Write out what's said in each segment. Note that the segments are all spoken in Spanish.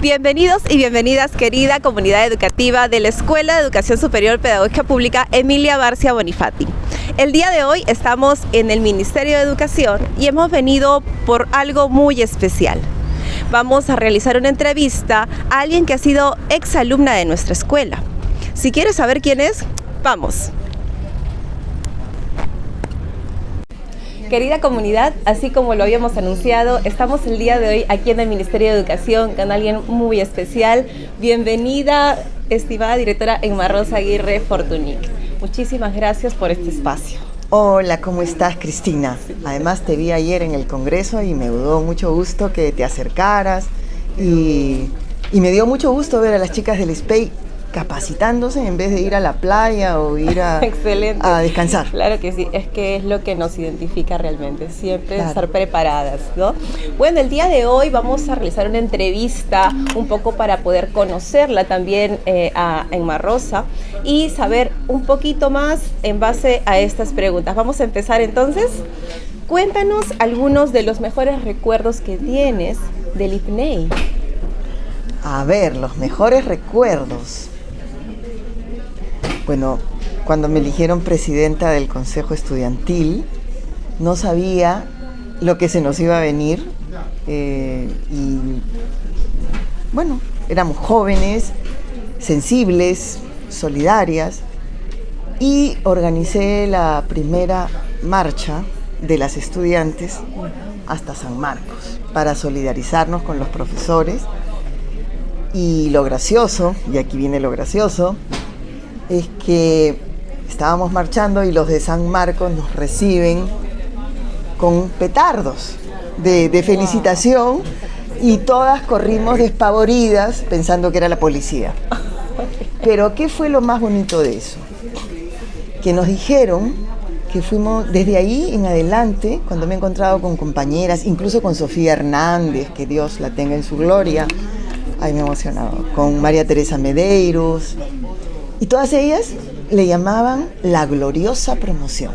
Bienvenidos y bienvenidas, querida comunidad educativa de la Escuela de Educación Superior Pedagógica Pública Emilia Barcia Bonifati. El día de hoy estamos en el Ministerio de Educación y hemos venido por algo muy especial. Vamos a realizar una entrevista a alguien que ha sido exalumna de nuestra escuela. Si quieres saber quién es, vamos. Querida comunidad, así como lo habíamos anunciado, estamos el día de hoy aquí en el Ministerio de Educación con alguien muy especial. Bienvenida, estimada directora Emma Rosa Aguirre Fortunic. Muchísimas gracias por este espacio. Hola, ¿cómo estás, Cristina? Además te vi ayer en el Congreso y me dio mucho gusto que te acercaras y me dio mucho gusto ver a las chicas del SPEI capacitándose en vez de ir a la playa o ir a descansar. Claro que sí, es que es lo que nos identifica realmente, siempre estar preparadas, ¿no? Bueno, el día de hoy vamos a realizar una entrevista un poco para poder conocerla también a Emma Rosa y saber un poquito más en base a estas preguntas. Vamos a empezar entonces. Cuéntanos algunos de los mejores recuerdos que tienes del IPNEI. A ver, los mejores recuerdos. Bueno, cuando me eligieron presidenta del Consejo Estudiantil, no sabía lo que se nos iba a venir y bueno, éramos jóvenes, sensibles, solidarias y organicé la primera marcha de las estudiantes hasta San Marcos para solidarizarnos con los profesores. Y lo gracioso, y aquí viene lo gracioso, es que estábamos marchando y los de San Marcos nos reciben con petardos de felicitación y todas corrimos despavoridas pensando que era la policía. Pero ¿qué fue lo más bonito de eso? Que nos dijeron que fuimos desde ahí en adelante, cuando me he encontrado con compañeras, incluso con Sofía Hernández, que Dios la tenga en su gloria. Ay, me he emocionado. Con María Teresa Medeiros. Y todas ellas le llamaban la gloriosa promoción.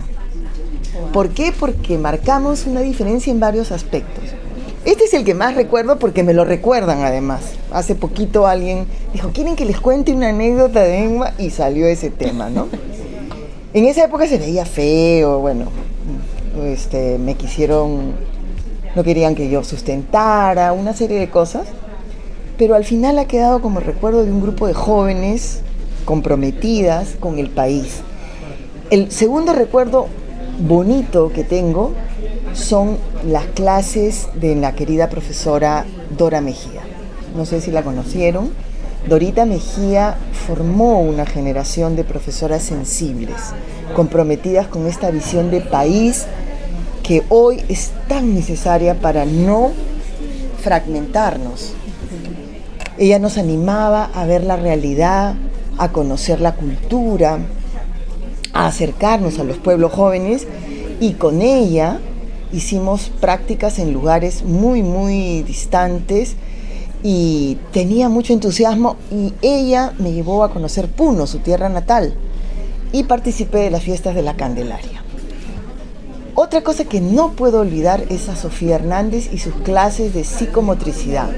¿Por qué? Porque marcamos una diferencia en varios aspectos. Este es el que más recuerdo porque me lo recuerdan además. Hace poquito alguien dijo, ¿quieren que les cuente una anécdota de Emma? Y salió ese tema, ¿no? En esa época se veía feo, bueno, me quisieron, no querían que yo sustentara, una serie de cosas. Pero al final ha quedado como recuerdo de un grupo de jóvenes comprometidas con el país. El segundo recuerdo bonito que tengo son las clases de la querida profesora Dora Mejía. No sé si la conocieron. Dorita Mejía formó una generación de profesoras sensibles, comprometidas con esta visión de país que hoy es tan necesaria para no fragmentarnos. Ella nos animaba a ver la realidad, a conocer la cultura, a acercarnos a los pueblos jóvenes y con ella hicimos prácticas en lugares muy, muy distantes y tenía mucho entusiasmo y ella me llevó a conocer Puno, su tierra natal, y participé de las fiestas de la Candelaria. Otra cosa que no puedo olvidar es a Sofía Hernández y sus clases de psicomotricidad.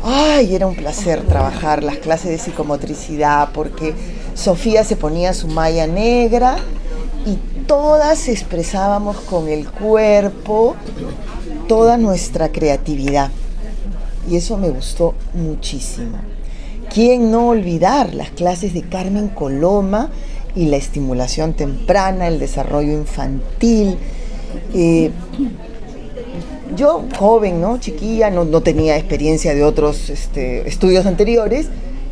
Ay, era un placer trabajar las clases de psicomotricidad porque Sofía se ponía su malla negra y todas expresábamos con el cuerpo toda nuestra creatividad. Y eso me gustó muchísimo. ¿Quién no olvidar las clases de Carmen Coloma y la estimulación temprana, el desarrollo infantil? Yo, joven, ¿no? Chiquilla, no tenía experiencia de otros estudios anteriores.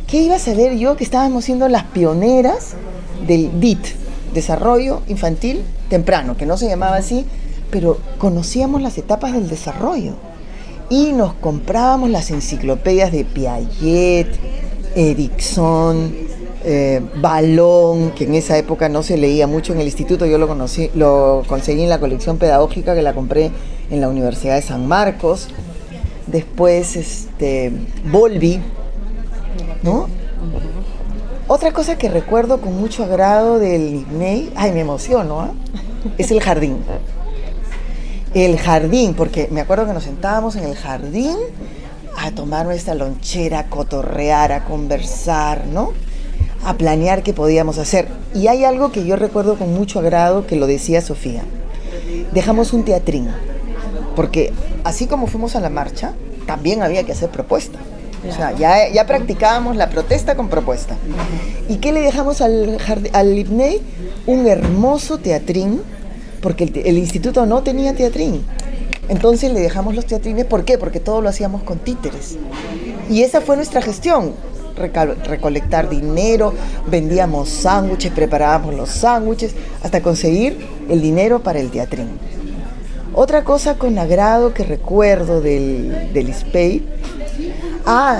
¿Qué iba a saber yo que estábamos siendo las pioneras del DIT, Desarrollo Infantil Temprano, que no se llamaba así, pero conocíamos las etapas del desarrollo? Y nos comprábamos las enciclopedias de Piaget, Erickson, Balón, que en esa época no se leía mucho en el instituto. Yo lo conseguí en la colección pedagógica que la compré en la Universidad de San Marcos. Después Volvi, ¿no? Otra cosa que recuerdo con mucho agrado del IPNEI, ay, me emociono, ¿eh? Es el jardín. El jardín, porque me acuerdo que nos sentábamos en el jardín a tomar nuestra lonchera, a cotorrear, a conversar, ¿no? A planear qué podíamos hacer. Y hay algo que yo recuerdo con mucho agrado, que lo decía Sofía. Dejamos un teatrín, porque así como fuimos a la marcha, también había que hacer propuesta. O sea, ya practicábamos la protesta con propuesta. ¿Y qué le dejamos al IPNEI? Un hermoso teatrín, porque el instituto no tenía teatrín. Entonces le dejamos los teatrines. ¿Por qué? Porque todo lo hacíamos con títeres. Y esa fue nuestra gestión. Recolectar dinero, vendíamos sándwiches, preparábamos los sándwiches, hasta conseguir el dinero para el teatrín. Otra cosa con agrado que recuerdo del ISPEI,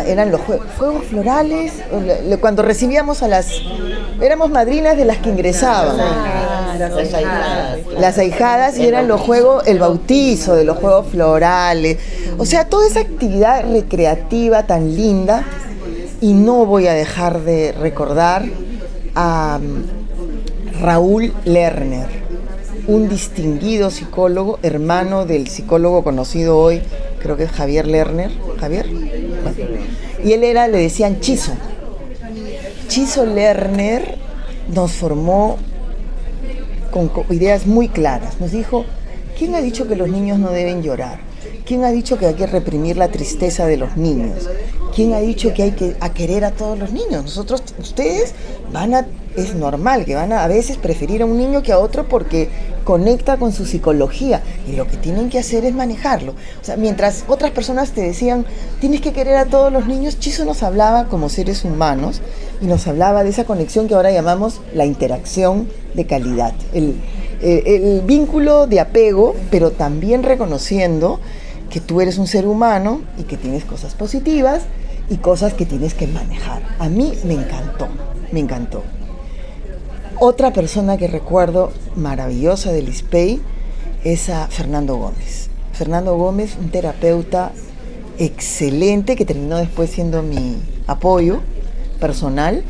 eran los juegos florales, cuando recibíamos éramos madrinas de las que ingresaban. Las ahijadas, y eran los juegos, el bautizo de los juegos florales. O sea, toda esa actividad recreativa tan linda. Y no voy a dejar de recordar a Raúl Lerner, un distinguido psicólogo, hermano del psicólogo conocido hoy, creo que es Javier Lerner. ¿Javier? Bueno. Y él le decían Chizo. Chizo Lerner nos formó con ideas muy claras. Nos dijo, ¿quién ha dicho que los niños no deben llorar? ¿Quién ha dicho que hay que reprimir la tristeza de los niños? ¿Quién ha dicho que hay que querer a todos los niños? Ustedes es normal que van a veces preferir a un niño que a otro porque conecta con su psicología, y lo que tienen que hacer es manejarlo. O sea, mientras otras personas te decían, tienes que querer a todos los niños, Chizo nos hablaba como seres humanos y nos hablaba de esa conexión que ahora llamamos la interacción de calidad, el vínculo de apego, pero también reconociendo que tú eres un ser humano y que tienes cosas positivas y cosas que tienes que manejar. A mí me encantó. Otra persona que recuerdo maravillosa del ISPEI es a Fernando Gómez. Fernando Gómez, un terapeuta excelente que terminó después siendo mi apoyo personal,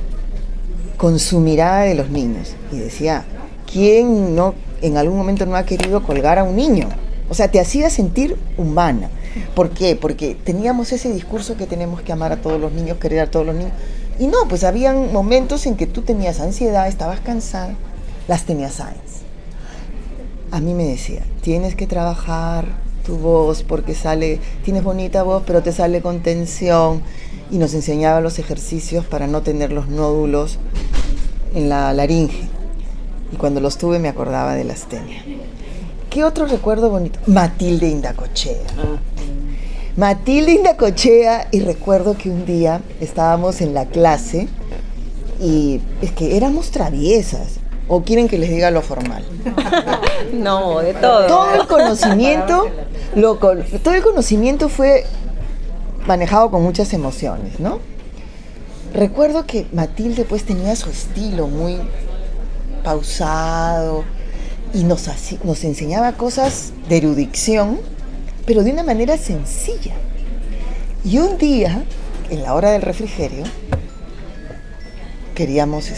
con su mirada de los niños. Y decía, ¿quién no en algún momento no ha querido colgar a un niño? O sea, te hacía sentir humana. ¿Por qué? Porque teníamos ese discurso que tenemos que amar a todos los niños, querer a todos los niños. Y no, pues habían momentos en que tú tenías ansiedad, estabas cansada, las tenía Sáenz. A mí me decía, tienes que trabajar tu voz porque tienes bonita voz, pero te sale con tensión. Y nos enseñaba los ejercicios para no tener los nódulos en la laringe. Y cuando los tuve me acordaba de la astenia. ¿Qué otro recuerdo bonito? Matilde Indacochea. Matilde Indacochea, y recuerdo que un día estábamos en la clase y es que éramos traviesas. ¿O quieren que les diga lo formal? No, de todo. Todo el conocimiento fue manejado con muchas emociones, ¿no? Recuerdo que Matilde pues tenía su estilo muy pausado y nos enseñaba cosas de erudición, pero de una manera sencilla. Y un día, en la hora del refrigerio, queríamos,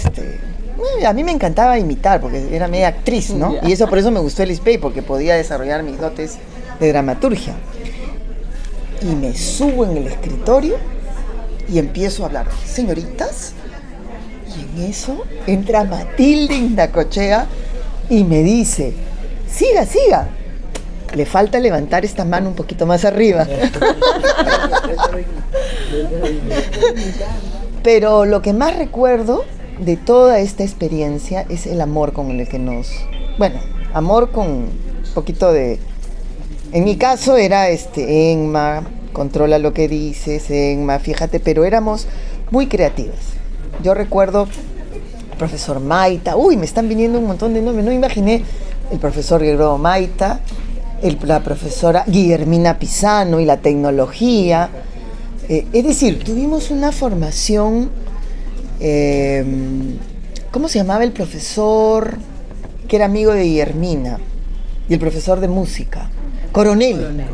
a mí me encantaba imitar, porque era media actriz, ¿no? Y por eso me gustó el ISPEI, porque podía desarrollar mis dotes de dramaturgia. Y me subo en el escritorio y empiezo a hablar, señoritas, y en eso entra Matilde Indacochea y me dice, siga, le falta levantar esta mano un poquito más arriba. Pero lo que más recuerdo de toda esta experiencia es el amor con el que amor con un poquito de, en mi caso era Enma, controla lo que dices, Enma, fíjate, pero éramos muy creativas. Yo recuerdo el profesor Maita, me están viniendo un montón de nombres, no imaginé, el profesor Guerrero Maita, la profesora Guillermina Pisano y la tecnología. Es decir, tuvimos una formación, ¿cómo se llamaba el profesor que era amigo de Guillermina? Y el profesor de música, Coronel.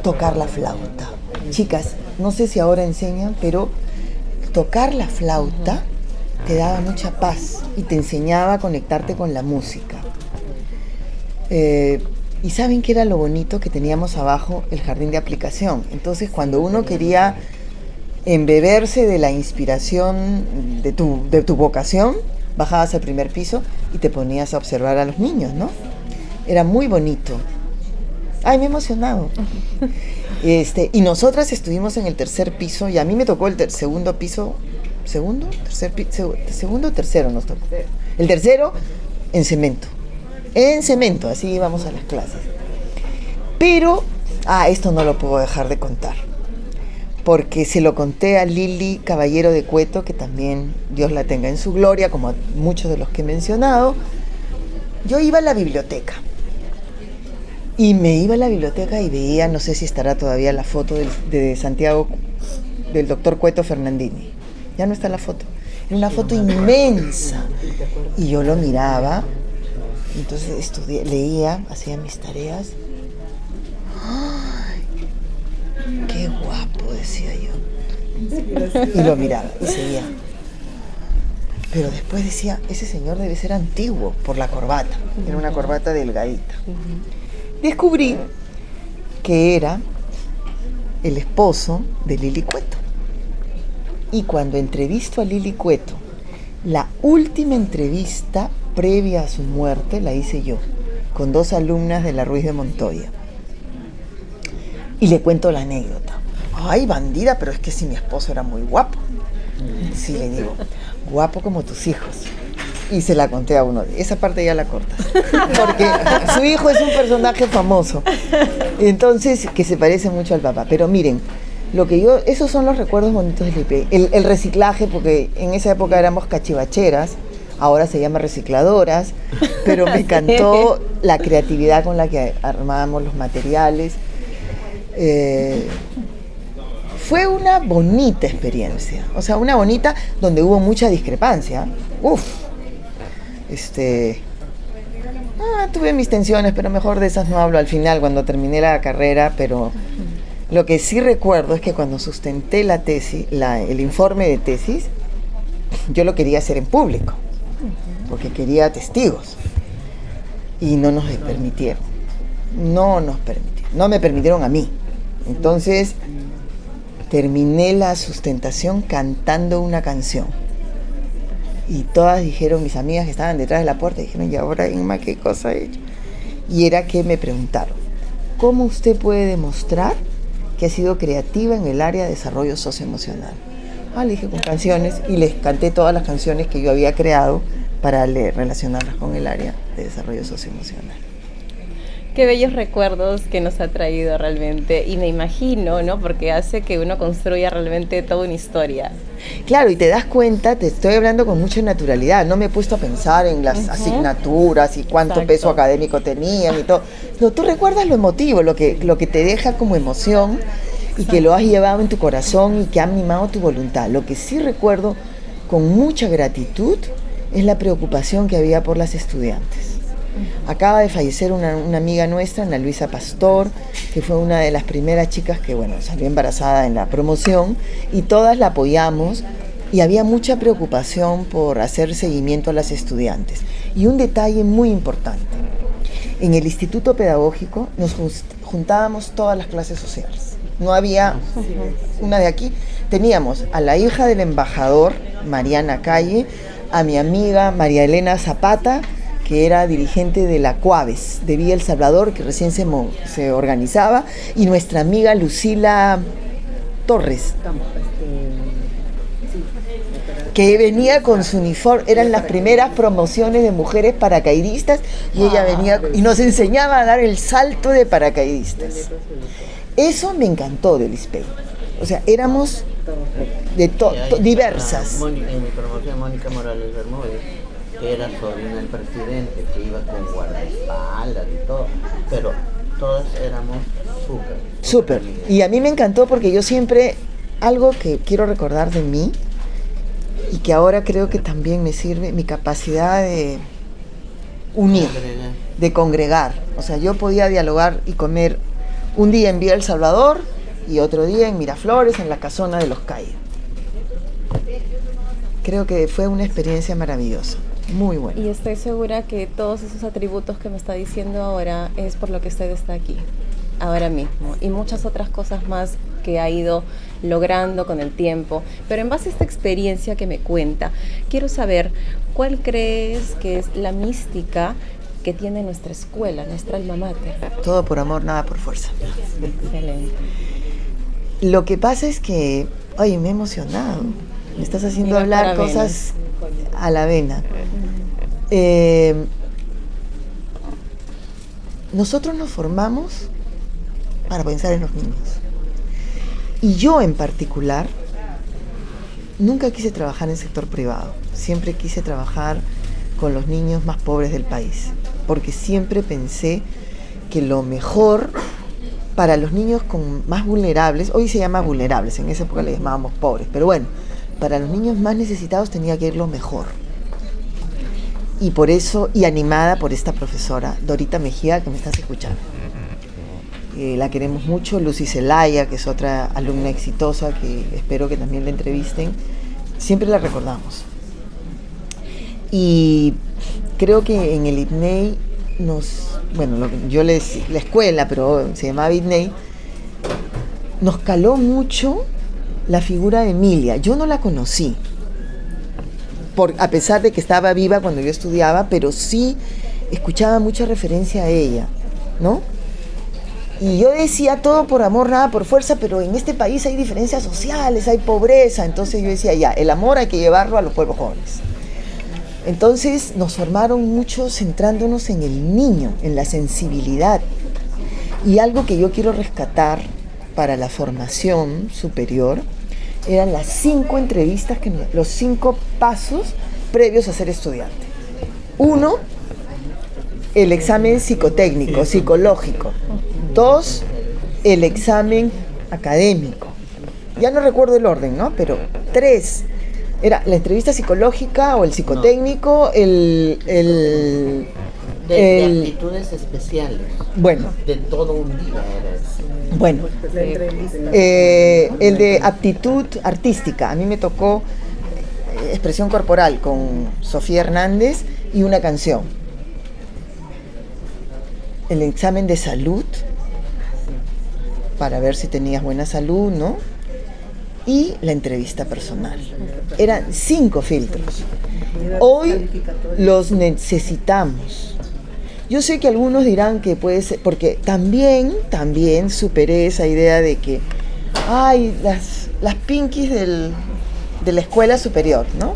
Tocar la flauta. Chicas, no sé si ahora enseñan, pero tocar la flauta te daba mucha paz y te enseñaba a conectarte con la música. Y ¿saben qué era lo bonito? Que teníamos abajo el jardín de aplicación. Entonces, cuando uno quería embeberse de la inspiración de tu vocación, bajabas al primer piso y te ponías a observar a los niños, ¿no? Era muy bonito. Ay, me he emocionado. Y nosotras estuvimos en el tercer piso, y a mí me tocó el segundo piso. ¿Segundo? Segundo o tercero nos tocó. El tercero en cemento. En cemento, así íbamos a las clases. Pero, esto no lo puedo dejar de contar, porque se lo conté a Lili Caballero de Cueto, que también Dios la tenga en su gloria, como a muchos de los que he mencionado. Yo iba a la biblioteca, y me iba a la biblioteca y veía, no sé si estará todavía la foto de Santiago, del doctor Cueto Fernandini. Ya no está la foto. Era una foto inmensa. Y yo lo miraba, entonces leía, hacía mis tareas. ¡Ay, qué guapo!, decía yo. Y lo miraba y seguía. Pero después decía, ese señor debe ser antiguo por la corbata. Era una corbata delgadita. Descubrí que era el esposo de Lili Cueto. Y cuando entrevisto a Lili Cueto, la última entrevista previa a su muerte la hice yo, con 2 alumnas de la Ruiz de Montoya. Y le cuento la anécdota. Ay, bandida, pero es que si mi esposo era muy guapo. Sí, le digo, guapo como tus hijos. Y se la conté a uno. Esa parte ya la cortas. Porque su hijo es un personaje famoso. Entonces, que se parece mucho al papá. Pero miren, esos son los recuerdos bonitos del IPE. El reciclaje, porque en esa época éramos cachivacheras, ahora se llama recicladoras, pero me encantó la creatividad con la que armábamos los materiales. Fue una bonita experiencia, o sea, una bonita donde hubo mucha discrepancia. Tuve mis tensiones, pero mejor de esas no hablo al final, cuando terminé la carrera. Pero lo que sí recuerdo es que cuando sustenté la tesis, el informe de tesis, yo lo quería hacer en público, porque quería testigos, y no nos permitieron. No me permitieron a mí. Entonces terminé la sustentación cantando una canción. Y todas dijeron, mis amigas que estaban detrás de la puerta, dijeron, ¿y ahora, Inma, qué cosa he hecho? Y era que me preguntaron, ¿cómo usted puede demostrar que ha sido creativa en el área de desarrollo socioemocional? Le dije, con canciones, y les canté todas las canciones que yo había creado para relacionarlas con el área de desarrollo socioemocional. Qué bellos recuerdos que nos ha traído realmente, y me imagino, ¿no? Porque hace que uno construya realmente toda una historia. Claro, y te das cuenta, te estoy hablando con mucha naturalidad, no me he puesto a pensar en las asignaturas y cuánto peso académico tenían y todo. No, tú recuerdas lo emotivo, lo que te deja como emoción y que lo has llevado en tu corazón y que ha animado tu voluntad. Lo que sí recuerdo con mucha gratitud es la preocupación que había por las estudiantes. Acaba de fallecer una amiga nuestra, Ana Luisa Pastor, que fue una de las primeras chicas que, salió embarazada en la promoción, y todas la apoyamos, y había mucha preocupación por hacer seguimiento a las estudiantes. Y un detalle muy importante, en el Instituto Pedagógico nos juntábamos todas las clases sociales. No había una de aquí. Teníamos a la hija del embajador, Mariana Calle, a mi amiga María Elena Zapata, que era dirigente de la COABES de Villa El Salvador, que recién se organizaba, y nuestra amiga Lucila Torres, que venía con su uniforme. Eran las primeras promociones de mujeres paracaidistas, y ella venía y nos enseñaba a dar el salto de paracaidistas. Eso me encantó del ISPEI. O sea, éramos diversas. En mi promoción, Mónica Morales Bermúdez, que era sobrina del presidente, que iba con guardaespaldas y todo, pero todas éramos súper. Y a mí me encantó, porque yo siempre, algo que quiero recordar de mí, y que ahora creo que también me sirve, mi capacidad de unir, de congregar. O sea, yo podía dialogar y comer un día en Villa El Salvador y otro día en Miraflores, en la casona de los Calle. Creo que fue una experiencia maravillosa. muy bueno. Y estoy segura que todos esos atributos que me está diciendo ahora es por lo que usted está aquí, ahora mismo, y muchas otras cosas más que ha ido logrando con el tiempo. Pero en base a esta experiencia que me cuenta, quiero saber cuál crees que es la mística que tiene nuestra escuela, nuestra alma mater. Todo por amor, nada por fuerza. Excelente. Lo que pasa es que, oye, me he emocionado. Me estás haciendo hablar cosas a la vena. Nosotros nos formamos para pensar en los niños. Y yo en particular nunca quise trabajar en el sector privado. Siempre quise trabajar con los niños más pobres del país, porque siempre pensé que lo mejor para los niños más vulnerables, hoy se llama vulnerables, en esa época le llamábamos pobres, pero bueno, para los niños más necesitados tenía que ir lo mejor. Y por eso, y animada por esta profesora, Dorita Mejía, que me estás escuchando. La queremos mucho, Lucy Zelaya, que es otra alumna exitosa, que espero que también la entrevisten. Siempre la recordamos. Y creo que en el IPNEI la escuela, pero se llamaba IPNEI, nos caló mucho la figura de Emilia. Yo no la conocí, a pesar de que estaba viva cuando yo estudiaba, pero sí escuchaba mucha referencia a ella, ¿no? Y yo decía, todo por amor, nada por fuerza, pero en este país hay diferencias sociales, hay pobreza. Entonces yo decía, ya, el amor hay que llevarlo a los pueblos jóvenes. Entonces nos formaron mucho centrándonos en el niño, en la sensibilidad. Y algo que yo quiero rescatar para la formación superior eran las 5 entrevistas, los 5 pasos previos a ser estudiante. 1, el examen psicotécnico, psicológico. 2, el examen académico. Ya no recuerdo el orden, ¿no? Pero 3, era la entrevista psicológica o el psicotécnico, de actitudes especiales. Bueno. De todo un día era eso. Bueno. El de aptitud artística. A mí me tocó expresión corporal con Sofía Hernández y una canción. El examen de salud, para ver si tenías buena salud, ¿no? Y la entrevista personal. Eran 5 filtros. Hoy los necesitamos. Yo sé que algunos dirán que puede ser, porque también superé esa idea de que hay las pinkies de la escuela superior, ¿no?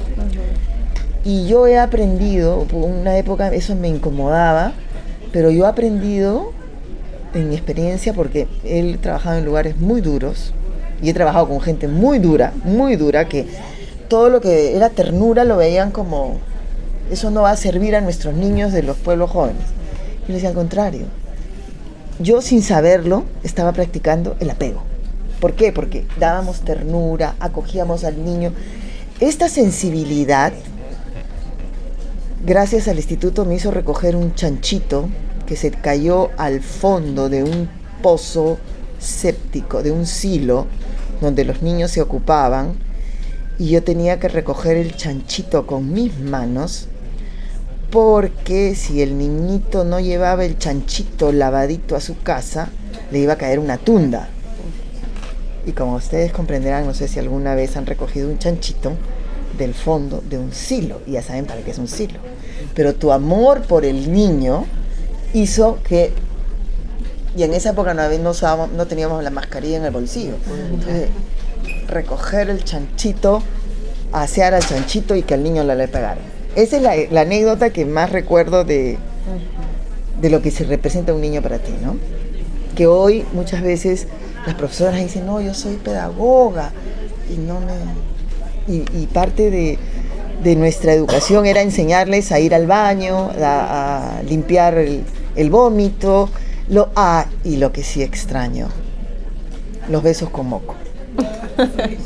Y yo he aprendido, por una época eso me incomodaba, pero yo he aprendido en mi experiencia, porque he trabajado en lugares muy duros y he trabajado con gente muy dura, que todo lo que era ternura lo veían como, eso no va a servir a nuestros niños de los pueblos jóvenes. Yo les decía al contrario. Yo, sin saberlo, estaba practicando el apego. ¿Por qué? Porque dábamos ternura, acogíamos al niño. Esta sensibilidad, gracias al instituto, me hizo recoger un chanchito que se cayó al fondo de un pozo séptico, de un silo, donde los niños se ocupaban, y yo tenía que recoger el chanchito con mis manos, porque si el niñito no llevaba el chanchito lavadito a su casa, le iba a caer una tunda. Y como ustedes comprenderán, no sé si alguna vez han recogido un chanchito del fondo de un silo, y ya saben para qué es un silo. Pero tu amor por el niño hizo que, y en esa época no teníamos la mascarilla en el bolsillo, entonces recoger el chanchito, asear al chanchito y que al niño le pegara. Esa es la anécdota que más recuerdo de lo que se representa un niño para ti, ¿no? Que hoy muchas veces las profesoras dicen, no, yo soy pedagoga, y parte de nuestra educación era enseñarles a ir al baño, a limpiar el vómito, y lo que sí extraño, los besos con moco.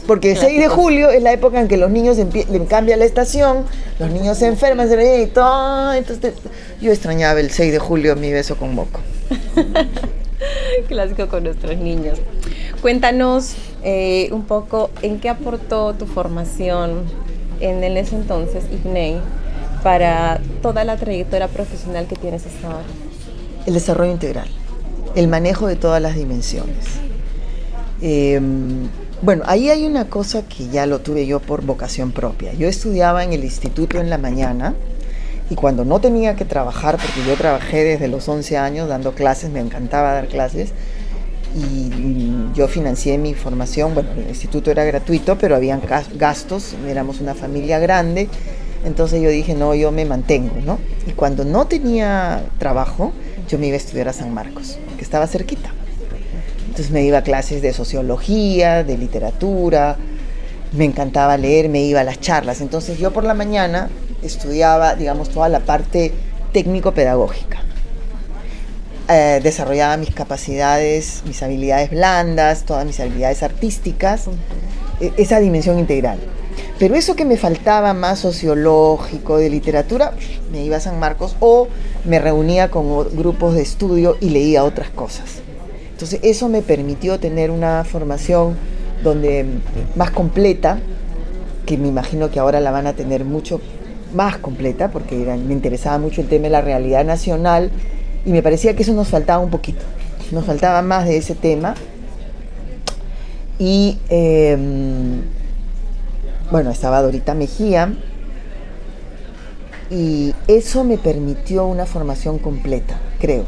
Porque el 6 de julio es la época en que los niños le cambia la estación, los niños se enferman, y todo, entonces yo extrañaba el 6 de julio mi beso con moco. Clásico con nuestros niños. Cuéntanos un poco en qué aportó tu formación en ese entonces, IPNEI, para toda la trayectoria profesional que tienes hasta ahora? El desarrollo integral, el manejo de todas las dimensiones. Bueno, ahí hay una cosa que ya lo tuve yo por vocación propia. Yo estudiaba en el instituto en la mañana y cuando no tenía que trabajar, porque yo trabajé desde los 11 años dando clases, me encantaba dar clases, y yo financié mi formación. Bueno, el instituto era gratuito, pero habían gastos, éramos una familia grande, entonces yo dije, no, yo me mantengo, ¿no? Y cuando no tenía trabajo, yo me iba a estudiar a San Marcos, que estaba cerquita. Entonces me iba a clases de sociología, de literatura, me encantaba leer, me iba a las charlas. Entonces yo por la mañana estudiaba, digamos, toda la parte técnico-pedagógica. Desarrollaba mis capacidades, mis habilidades blandas, todas mis habilidades artísticas, esa dimensión integral. Pero eso que me faltaba más sociológico, de literatura, me iba a San Marcos o me reunía con grupos de estudio y leía otras cosas. Entonces eso me permitió tener una formación más completa, que me imagino que ahora la van a tener mucho más completa, porque me interesaba mucho el tema de la realidad nacional y me parecía que eso nos faltaba un poquito, nos faltaba más de ese tema. Y bueno, estaba Dorita Mejía y eso me permitió una formación completa, creo,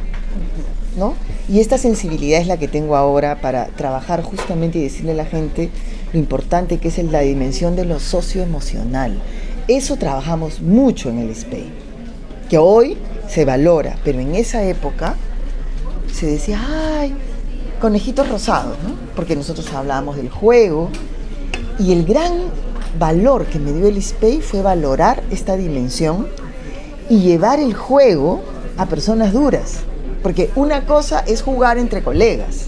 ¿no? Y esta sensibilidad es la que tengo ahora para trabajar justamente y decirle a la gente lo importante que es la dimensión de lo socioemocional. Eso trabajamos mucho en el SPEI, que hoy se valora, pero en esa época se decía, ay, conejitos rosados, ¿no? Porque nosotros hablábamos del juego y el gran valor que me dio el SPEI fue valorar esta dimensión y llevar el juego a personas duras. Porque una cosa es jugar entre colegas,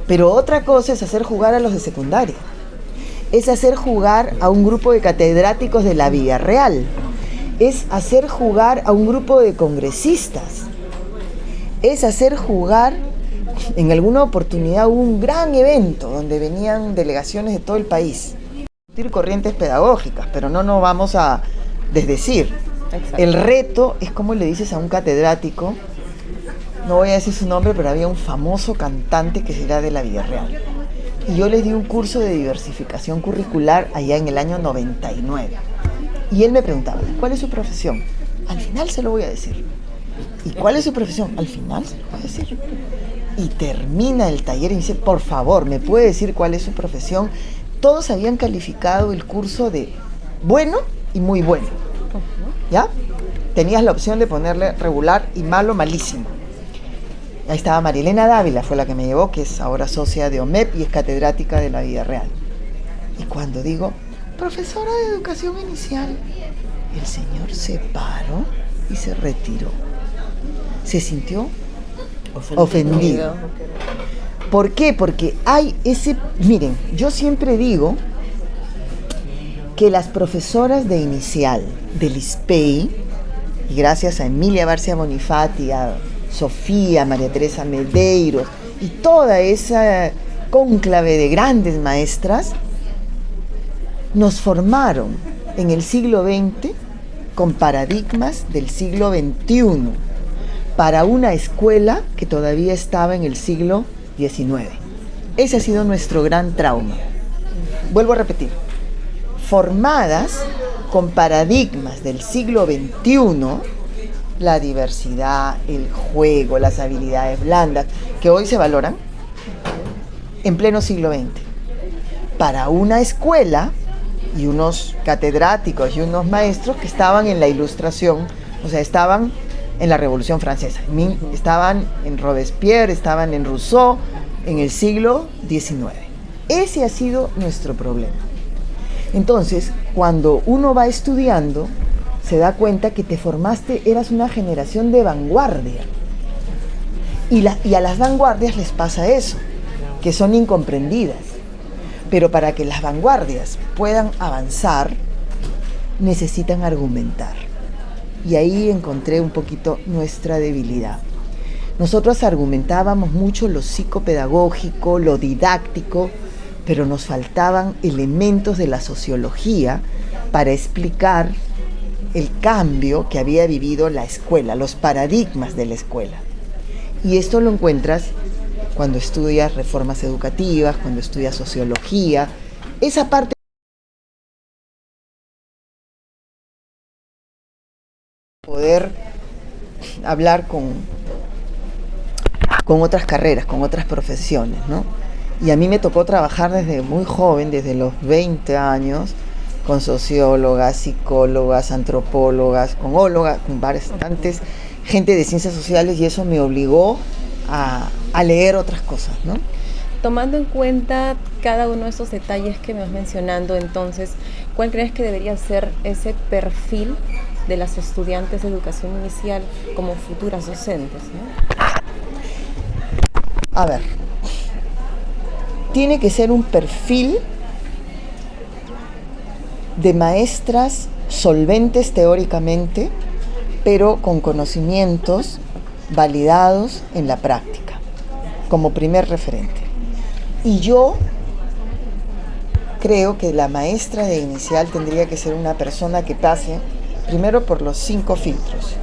pero otra cosa es hacer jugar a los de secundaria. Es hacer jugar a un grupo de catedráticos de la Villarreal. Es hacer jugar a un grupo de congresistas. Es hacer jugar, en alguna oportunidad hubo un gran evento donde venían delegaciones de todo el país. Corrientes pedagógicas, pero no nos vamos a desdecir. Exacto. El reto es cómo le dices a un catedrático, no voy a decir su nombre, pero había un famoso cantante que era de la Villarreal. Y yo les di un curso de diversificación curricular allá en el año 99. Y él me preguntaba, ¿cuál es su profesión? Al final se lo voy a decir. ¿Y cuál es su profesión? Al final se lo voy a decir. Y termina el taller y dice, por favor, ¿me puede decir cuál es su profesión? Todos habían calificado el curso de bueno y muy bueno. ¿Ya? Tenías la opción de ponerle regular y malo, malísimo. Ahí estaba Marilena Dávila, fue la que me llevó, que es ahora socia de OMEP y es catedrática de la Villarreal. Y cuando digo, profesora de educación inicial, el señor se paró y se retiró. Se sintió ofendido. ¿Por qué? Porque hay ese... Miren, yo siempre digo que las profesoras de inicial del SPEI, y gracias a Emilia Barcia Bonifati, a Sofía, María Teresa Medeiros y toda esa cónclave de grandes maestras, nos formaron en el siglo XX con paradigmas del siglo XXI para una escuela que todavía estaba en el siglo XIX. Ese ha sido nuestro gran trauma. Vuelvo a repetir, formadas con paradigmas del siglo XXI, la diversidad, el juego, las habilidades blandas, que hoy se valoran, en pleno siglo XX, para una escuela y unos catedráticos y unos maestros que estaban en la Ilustración, o sea, estaban en la Revolución Francesa, estaban en Robespierre, estaban en Rousseau, en el siglo XIX. Ese ha sido nuestro problema. Entonces, cuando uno va estudiando, se da cuenta que te formaste, eras una generación de vanguardia. Y a las vanguardias les pasa eso, que son incomprendidas. Pero para que las vanguardias puedan avanzar, necesitan argumentar. Y ahí encontré un poquito nuestra debilidad. Nosotros argumentábamos mucho lo psicopedagógico, lo didáctico, pero nos faltaban elementos de la sociología para explicar el cambio que había vivido la escuela, los paradigmas de la escuela. Y esto lo encuentras cuando estudias reformas educativas, cuando estudias sociología, esa parte de poder hablar con otras carreras, con otras profesiones, ¿no? Y a mí me tocó trabajar desde muy joven, desde los 20 años, con sociólogas, psicólogas, antropólogas, con bastantes gente de ciencias sociales, y eso me obligó a leer otras cosas, ¿no? Tomando en cuenta cada uno de esos detalles que me vas mencionando, entonces, ¿cuál crees que debería ser ese perfil de las estudiantes de educación inicial como futuras docentes, ¿no? A ver, tiene que ser un perfil de maestras solventes teóricamente, pero con conocimientos validados en la práctica, como primer referente. Y yo creo que la maestra de inicial tendría que ser una persona que pase primero por los 5 filtros.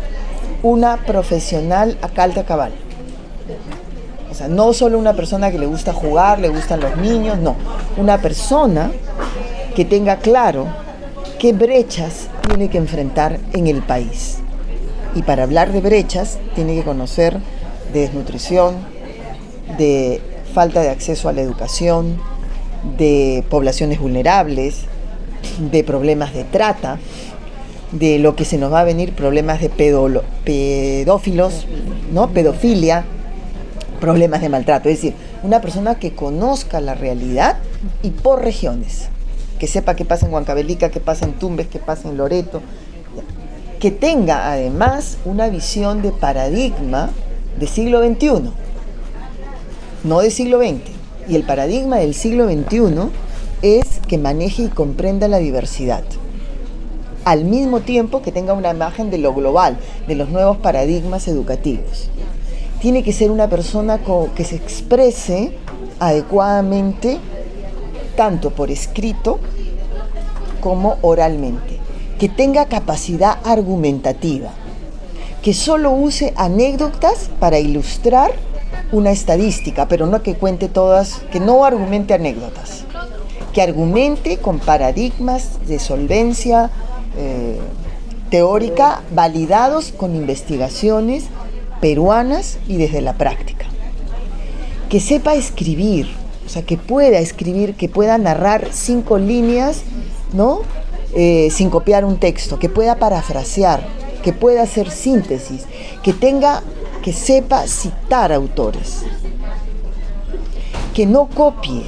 Una profesional a calda cabal. O sea, no solo una persona que le gusta jugar, le gustan los niños, no. Una persona que tenga claro qué brechas tiene que enfrentar en el país. Y para hablar de brechas, tiene que conocer de desnutrición, de falta de acceso a la educación, de poblaciones vulnerables, de problemas de trata, de lo que se nos va a venir, problemas de pedófilos, ¿no? Pedofilia, problemas de maltrato. Es decir, una persona que conozca la realidad y por regiones, que sepa qué pasa en Huancavelica, qué pasa en Tumbes, qué pasa en Loreto, que tenga además una visión de paradigma de siglo XXI, no de siglo XX. Y el paradigma del siglo XXI es que maneje y comprenda la diversidad, al mismo tiempo que tenga una imagen de lo global, de los nuevos paradigmas educativos. Tiene que ser una persona que se exprese adecuadamente, tanto por escrito como oralmente, que tenga capacidad argumentativa, que solo use anécdotas para ilustrar una estadística, pero no que cuente todas, que no argumente anécdotas, que argumente con paradigmas de solvencia teórica validados con investigaciones peruanas y desde la práctica. Que sepa escribir, o sea, que pueda escribir, que pueda narrar 5 líneas, ¿no? Sin copiar un texto, que pueda parafrasear, que pueda hacer síntesis, que sepa citar autores, que no copie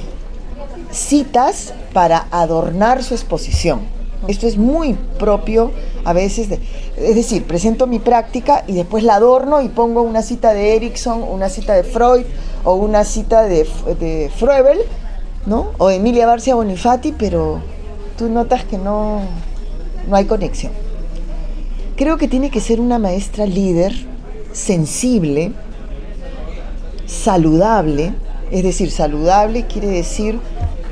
citas para adornar su exposición. Esto es muy propio a veces, es decir, presento mi práctica y después la adorno y pongo una cita de Erickson, una cita de Freud o una cita de Froebel, ¿no? O de Emilia Barcia Bonifati, pero tú notas que no hay conexión. Creo que tiene que ser una maestra líder, sensible, saludable. Es decir, saludable quiere decir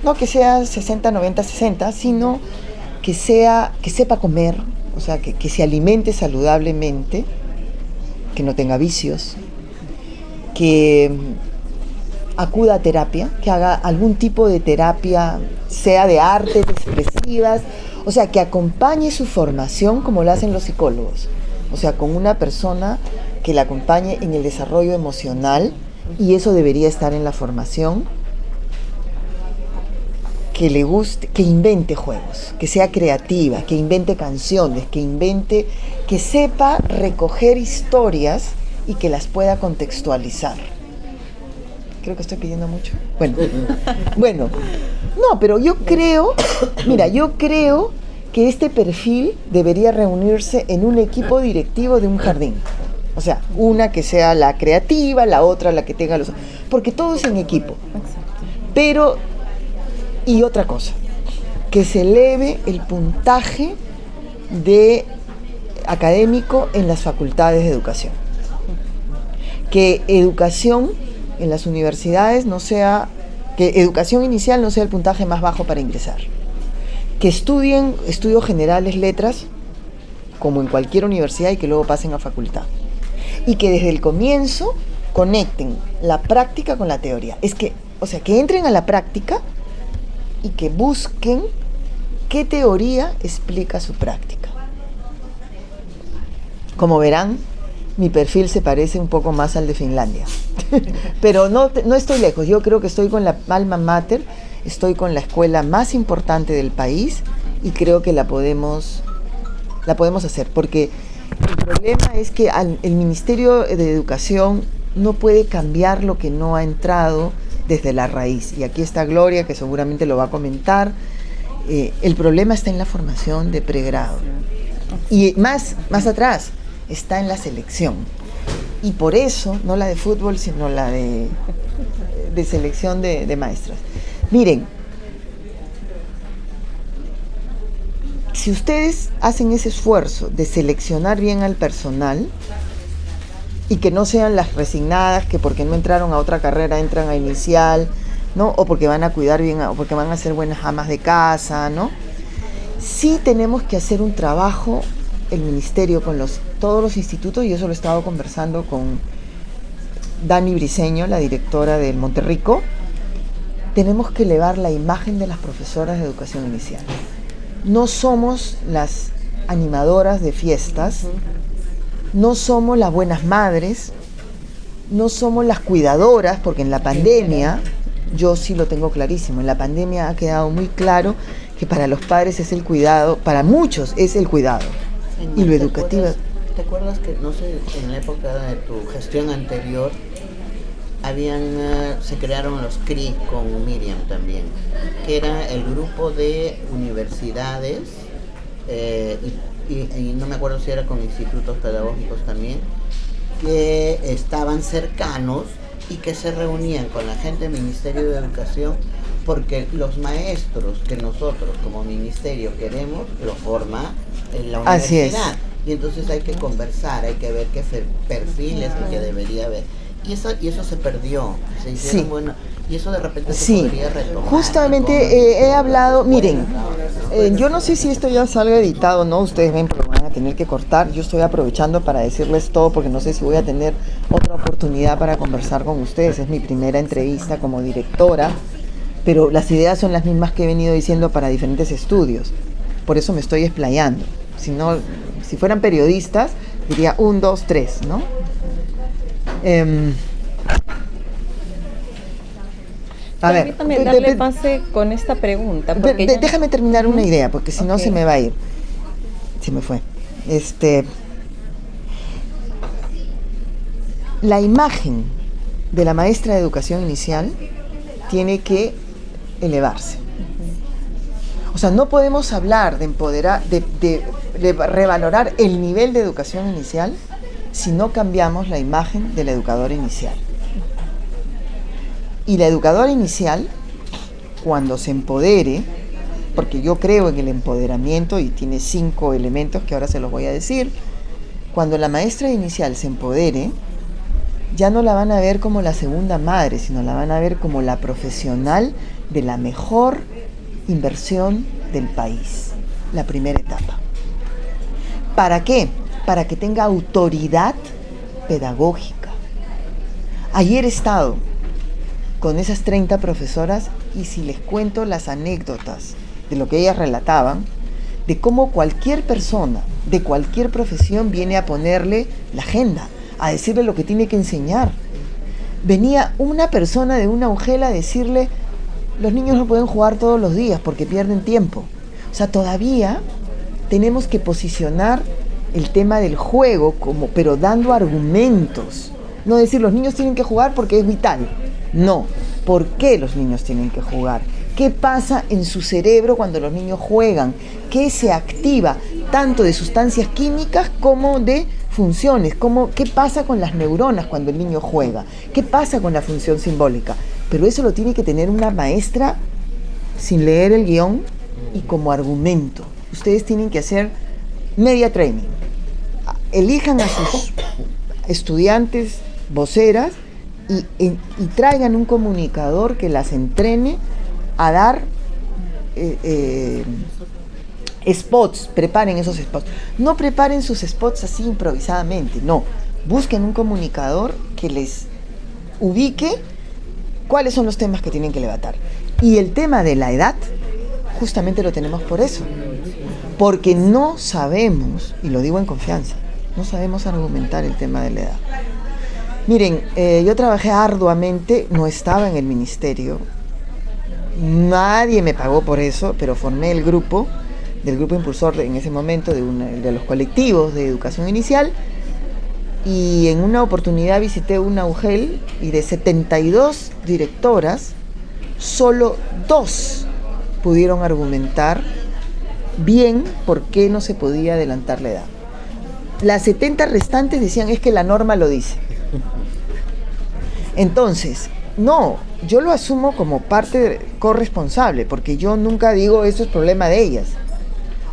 no que sea 60, 90, 60, sino que sepa comer, o sea, que se alimente saludablemente, que no tenga vicios, que acuda a terapia, que haga algún tipo de terapia, sea de artes expresivas, o sea, que acompañe su formación como lo hacen los psicólogos, o sea, con una persona que la acompañe en el desarrollo emocional, y eso debería estar en la formación. Que le guste, que invente juegos, que sea creativa, que invente canciones, que sepa recoger historias y que las pueda contextualizar. Creo que estoy pidiendo mucho. Bueno, no, pero yo creo que este perfil debería reunirse en un equipo directivo de un jardín. O sea, una que sea la creativa, la otra la que tenga los... Porque todo es en equipo. Pero... Y otra cosa, que se eleve el puntaje académico en las facultades de educación. Que educación en las universidades que educación inicial no sea el puntaje más bajo para ingresar. Que estudien estudios generales, letras, como en cualquier universidad y que luego pasen a facultad. Y que desde el comienzo conecten la práctica con la teoría. Que entren a la práctica y que busquen qué teoría explica su práctica. Como verán, mi perfil se parece un poco más al de Finlandia. Pero no estoy lejos. Yo creo que estoy con la alma mater, estoy con la escuela más importante del país y creo que la podemos hacer. Porque el problema es que el Ministerio de Educación no puede cambiar lo que no ha entrado desde la raíz. Y aquí está Gloria, que seguramente lo va a comentar. El problema está en la formación de pregrado. Y más atrás, está en la selección. Y por eso, no la de fútbol, sino la de selección de maestras. Miren, si ustedes hacen ese esfuerzo de seleccionar bien al personal y que no sean las resignadas que porque no entraron a otra carrera entran a inicial, ¿no? O porque van a cuidar bien, o porque van a ser buenas amas de casa, ¿no? Sí tenemos que hacer un trabajo, el ministerio, con todos los institutos, y eso lo he estado conversando con Dani Briceño, la directora del Monterrico. Tenemos que elevar la imagen de las profesoras de educación inicial. No somos las animadoras de fiestas, no somos las buenas madres, no somos las cuidadoras, porque en la pandemia, yo sí lo tengo clarísimo, en la pandemia ha quedado muy claro que para los padres es el cuidado, para muchos es el cuidado. Y lo educativo. ¿Te acuerdas que, no sé, en la época de tu gestión anterior, se crearon los CRI con Miriam también, que era el grupo de universidades, y no me acuerdo si era con institutos pedagógicos también, que estaban cercanos y que se reunían con la gente del Ministerio de Educación, porque los maestros que nosotros como ministerio queremos, lo forma en la universidad. Así es. Y entonces hay que conversar, hay que ver qué perfiles que debería haber. Y eso se perdió. Se hicieron, sí. Bueno, y eso de repente sí. se podría retomar. Justamente he hablado, miren, yo no sé si esto ya salga editado o no, ustedes ven, pero van a tener que cortar. Yo estoy aprovechando para decirles todo porque no sé si voy a tener otra oportunidad para conversar con ustedes. Es mi primera entrevista como directora, pero las ideas son las mismas que he venido diciendo para diferentes estudios. Por eso me estoy explayando. Si fueran periodistas, diría 1, 2, 3, ¿no? Permítame darle pase con esta pregunta. Déjame terminar una idea, porque si no se me va a ir. Se me fue. La imagen de la maestra de educación inicial tiene que elevarse. O sea, no podemos hablar de empoderar, de revalorar el nivel de educación inicial si no cambiamos la imagen del educador inicial. Y la educadora inicial, cuando se empodere, porque yo creo en el empoderamiento y tiene 5 elementos que ahora se los voy a decir, cuando la maestra inicial se empodere, ya no la van a ver como la segunda madre, sino la van a ver como la profesional de la mejor inversión del país, la primera etapa. ¿Para qué? Para que tenga autoridad pedagógica. Ayer he estado con esas 30 profesoras y si les cuento las anécdotas de lo que ellas relataban, de cómo cualquier persona de cualquier profesión viene a ponerle la agenda, a decirle lo que tiene que enseñar. Venía una persona de una UGEL a decirle: los niños no pueden jugar todos los días porque pierden tiempo. O sea, todavía tenemos que posicionar el tema del juego pero dando argumentos. No decir los niños tienen que jugar porque es vital. No, ¿por qué los niños tienen que jugar? ¿Qué pasa en su cerebro cuando los niños juegan? ¿Qué se activa tanto de sustancias químicas como de funciones? ¿Qué pasa con las neuronas cuando el niño juega? ¿Qué pasa con la función simbólica? Pero eso lo tiene que tener una maestra sin leer el guión y como argumento. Ustedes tienen que hacer media training. Elijan a sus estudiantes voceras y traigan un comunicador que las entrene a dar Spots, preparen esos spots. No preparen sus spots así improvisadamente, no. Busquen un comunicador que les ubique cuáles son los temas que tienen que levantar. Y el tema de la edad, justamente lo tenemos por eso. Porque no sabemos, y lo digo en confianza, no sabemos argumentar el tema de la edad. Miren, yo trabajé arduamente, no estaba en el ministerio, nadie me pagó por eso, pero formé el grupo, del grupo impulsor en ese momento, de los colectivos de educación inicial, y en una oportunidad visité una UGEL y de 72 directoras, solo 2 pudieron argumentar bien por qué no se podía adelantar la edad. Las 70 restantes decían es que la norma lo dice. Entonces, no, yo lo asumo como parte corresponsable, porque yo nunca digo eso es problema de ellas,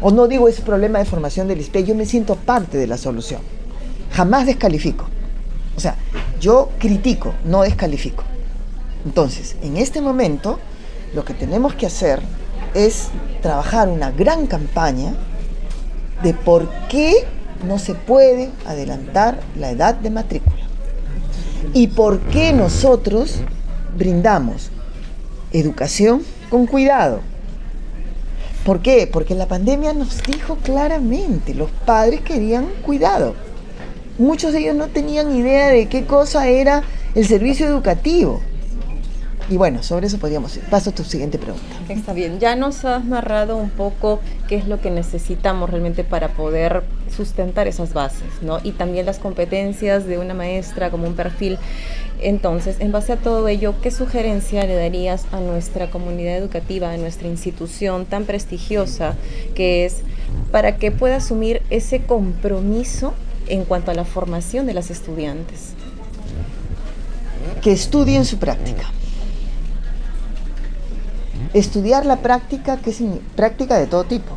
o no digo eso es problema de formación del ISPE, yo me siento parte de la solución. Jamás descalifico. O sea, yo critico, no descalifico. Entonces, en este momento, lo que tenemos que hacer es trabajar una gran campaña de por qué no se puede adelantar la edad de matrícula. Y por qué nosotros brindamos educación con cuidado. ¿Por qué? Porque la pandemia nos dijo claramente, los padres querían cuidado. Muchos de ellos no tenían idea de qué cosa era el servicio educativo. Y bueno, sobre eso podríamos ir. Paso a tu siguiente pregunta. Está bien, ya nos has narrado un poco qué es lo que necesitamos realmente para poder sustentar esas bases, ¿no? Y también las competencias de una maestra como un perfil. Entonces, en base a todo ello, ¿qué sugerencia le darías a nuestra comunidad educativa, a nuestra institución tan prestigiosa que es, para que pueda asumir ese compromiso en cuanto a la formación de las estudiantes? Que estudien su práctica. Estudiar la práctica, que es práctica de todo tipo.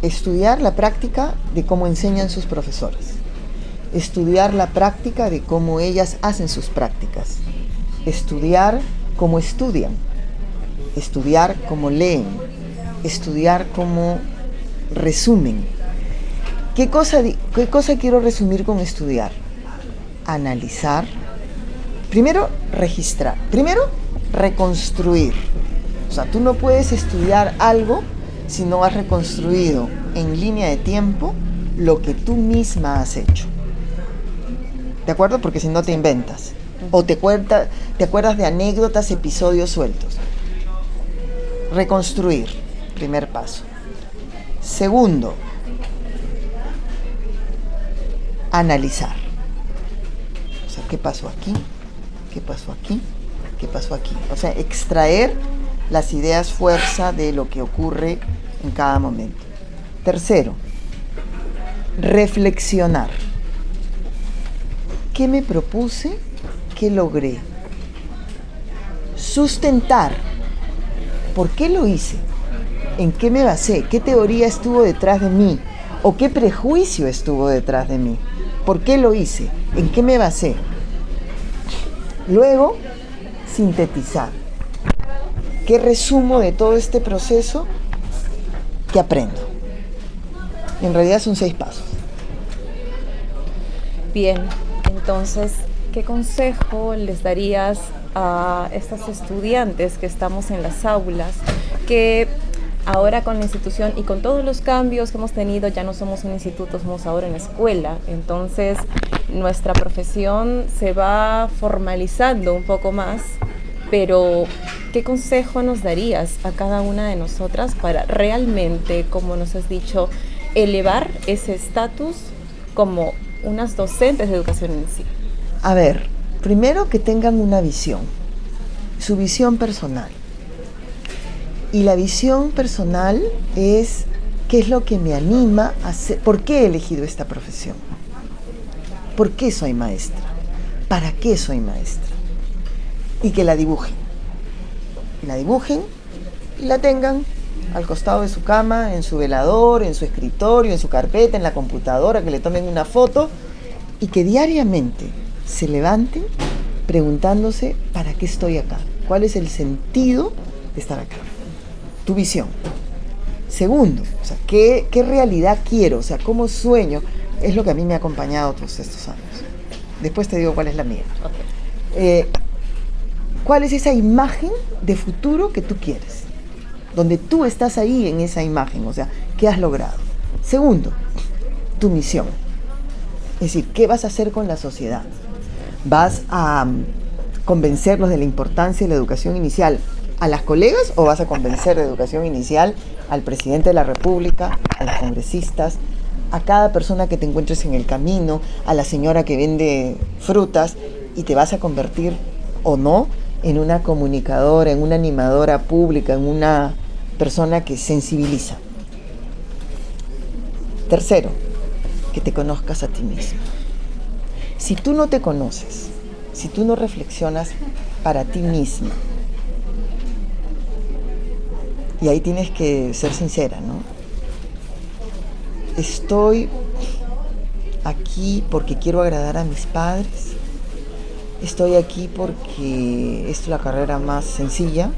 Estudiar la práctica de cómo enseñan sus profesores. Estudiar la práctica de cómo ellas hacen sus prácticas. Estudiar cómo estudian. Estudiar cómo leen. Estudiar cómo resumen. ¿Qué cosa quiero resumir con estudiar? Analizar. Primero, registrar. Primero, reconstruir. O sea, tú no puedes estudiar algo si no has reconstruido en línea de tiempo lo que tú misma has hecho. ¿De acuerdo? Porque si no te inventas. O te acuerdas de anécdotas, episodios sueltos. Reconstruir, primer paso. Segundo, analizar. O sea, ¿qué pasó aquí? ¿Qué pasó aquí? ¿Qué pasó aquí? O sea, extraer las ideas fuerza de lo que ocurre en cada momento. Tercero, reflexionar. ¿Qué me propuse? ¿Qué logré? Sustentar. ¿Por qué lo hice? ¿En qué me basé? ¿Qué teoría estuvo detrás de mí? ¿O qué prejuicio estuvo detrás de mí? ¿Por qué lo hice? ¿En qué me basé? Luego, sintetizar. ¿Qué resumo de todo este proceso? ¿Qué aprendo? En realidad son 6 pasos. Bien, entonces, ¿qué consejo les darías a estas estudiantes que estamos en las aulas, que ahora con la institución y con todos los cambios que hemos tenido, ya no somos un instituto, somos ahora una escuela? Entonces, nuestra profesión se va formalizando un poco más, pero ¿qué consejo nos darías a cada una de nosotras para realmente, como nos has dicho, elevar ese estatus como unas docentes de educación en sí? A ver, primero que tengan una visión, su visión personal. Y la visión personal es qué es lo que me anima a hacer, por qué he elegido esta profesión, por qué soy maestra, para qué soy maestra. Y que la dibujen. Y la dibujen y la tengan al costado de su cama, en su velador, en su escritorio, en su carpeta, en la computadora, que le tomen una foto y que diariamente se levanten preguntándose ¿para qué estoy acá? ¿Cuál es el sentido de estar acá? Tu visión. Segundo, o sea, ¿qué realidad quiero? O sea, ¿cómo sueño? Es lo que a mí me ha acompañado todos estos años. Después te digo cuál es la mía. ¿Cuál es esa imagen de futuro que tú quieres? Donde tú estás ahí en esa imagen, o sea, ¿qué has logrado? Segundo, tu misión. Es decir, ¿qué vas a hacer con la sociedad? ¿Vas a convencerlos de la importancia de la educación inicial a las colegas o vas a convencer de educación inicial al presidente de la República, a los congresistas, a cada persona que te encuentres en el camino, a la señora que vende frutas, y te vas a convertir o no en una comunicadora, en una animadora pública, en una persona que sensibiliza? Tercero, que te conozcas a ti mismo. Si tú no te conoces, si tú no reflexionas para ti misma, y ahí tienes que ser sincera, ¿no? Estoy aquí porque quiero agradar a mis padres. Estoy aquí porque es la carrera más sencilla.